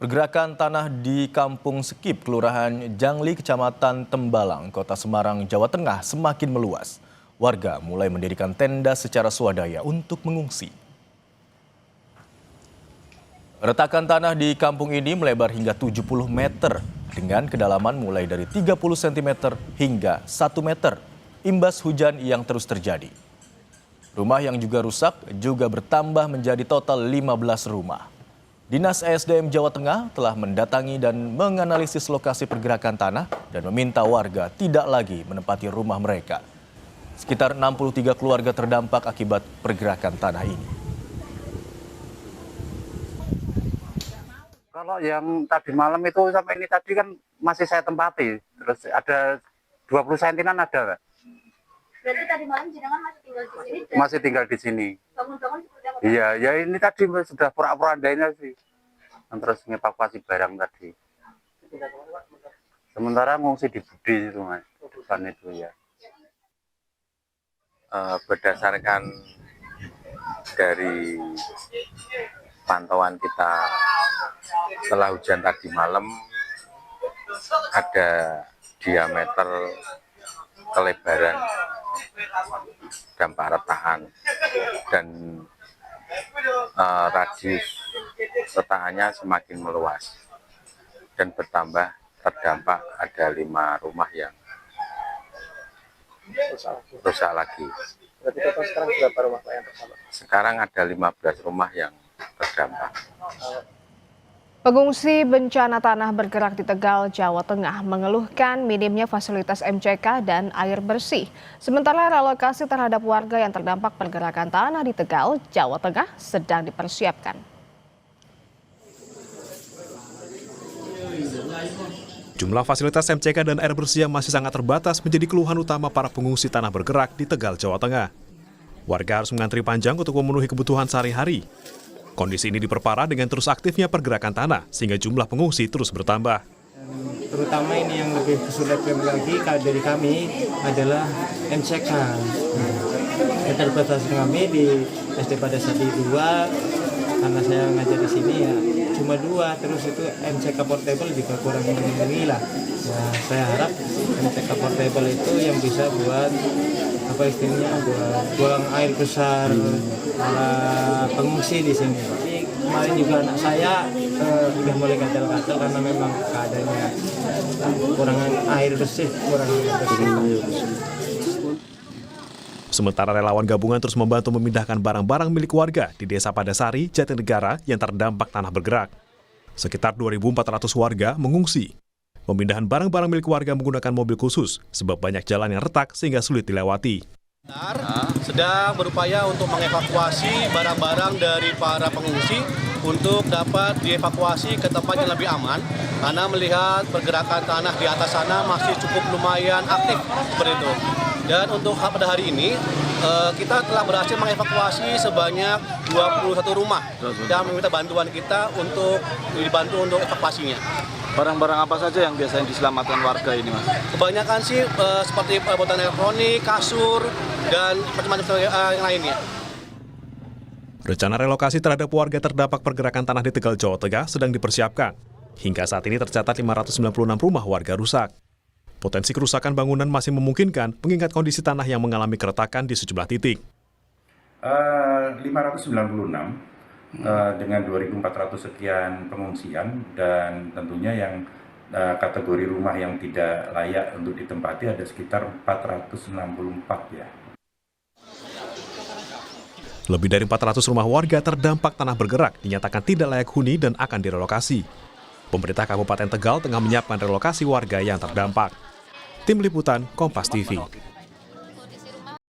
Pergerakan tanah di Kampung Sekip, Kelurahan Jangli, Kecamatan Tembalang, Kota Semarang, Jawa Tengah semakin meluas. Warga mulai mendirikan tenda secara swadaya untuk mengungsi. Retakan tanah di kampung ini melebar hingga 70 meter dengan kedalaman mulai dari 30 cm hingga 1 meter, imbas hujan yang terus terjadi. Rumah yang juga rusak juga bertambah menjadi total 15 rumah. Dinas ESDM Jawa Tengah telah mendatangi dan menganalisis lokasi pergerakan tanah dan meminta warga tidak lagi menempati rumah mereka. Sekitar 63 keluarga terdampak akibat pergerakan tanah ini. Kalau yang tadi malam itu sampai ini tadi kan masih saya tempati, terus ada 20 sentinan ada. Berarti tadi malam jenengan masih tinggal di sini? Masih tinggal di sini. Bangun-bangun seperti apa? Iya, ya ini tadi sudah pura-purandainya sih. Terus mengevakuasi barang tadi. Sementara ngungsi di Budi itu mas, bukan itu ya. Berdasarkan dari pantauan kita setelah hujan tadi malam, ada diameter kelebaran dampak retakan dan radius retakannya semakin meluas dan bertambah. Terdampak ada 5 rumah yang rusak lagi. Berarti total sekarang berapa rumah yang terdampak? Sekarang ada 15 rumah yang terdampak. Pengungsi bencana tanah bergerak di Tegal, Jawa Tengah mengeluhkan minimnya fasilitas MCK dan air bersih. Sementara relokasi terhadap warga yang terdampak pergerakan tanah di Tegal, Jawa Tengah sedang dipersiapkan. Jumlah fasilitas MCK dan air bersih yang masih sangat terbatas menjadi keluhan utama para pengungsi tanah bergerak di Tegal, Jawa Tengah. Warga harus mengantri panjang untuk memenuhi kebutuhan sehari-hari. Kondisi ini diperparah dengan terus aktifnya pergerakan tanah, sehingga jumlah pengungsi terus bertambah. Terutama ini yang lebih kesulitan lagi dari kami adalah MCK. Keterbatasan kami di SD pada Sadi 2, karena saya ngajar di sini ya cuma 2, terus itu MCK portable juga kurang memenuhi lah. Ya, saya harap MCK portable itu yang bisa buat apa istilahnya, buat buang air besar para pengungsi di sini. Tapi kemarin juga anak saya udah mulai gatal-gatal karena memang keadaannya kurang air bersih, Sementara relawan gabungan terus membantu memindahkan barang-barang milik warga di Desa Padasari, Jatinegara yang terdampak tanah bergerak. Sekitar 2.400 warga mengungsi. Pemindahan barang-barang milik warga menggunakan mobil khusus sebab banyak jalan yang retak sehingga sulit dilewati. Sedang berupaya untuk mengevakuasi barang-barang dari para pengungsi untuk dapat dievakuasi ke tempat yang lebih aman, karena melihat pergerakan tanah di atas sana masih cukup lumayan aktif seperti itu. Dan untuk pada hari ini kita telah berhasil mengevakuasi sebanyak 21 rumah dan meminta bantuan kita untuk dibantu untuk evakuasinya. Barang-barang apa saja yang biasanya diselamatkan warga ini, Mas? Kebanyakan sih seperti botol elektronik, kasur, dan macam-macam yang lainnya. Rencana relokasi terhadap warga terdampak pergerakan tanah di Tegal, Jawa Tengah sedang dipersiapkan. Hingga saat ini tercatat 596 rumah warga rusak. Potensi kerusakan bangunan masih memungkinkan mengingat kondisi tanah yang mengalami keretakan di sejumlah titik. 596 dengan 2.400 sekian pengungsian, dan tentunya yang kategori rumah yang tidak layak untuk ditempati ada sekitar 464 ya. Lebih dari 400 rumah warga terdampak tanah bergerak dinyatakan tidak layak huni dan akan direlokasi. Pemerintah Kabupaten Tegal tengah menyiapkan relokasi warga yang terdampak. Tim Liputan Kompas TV.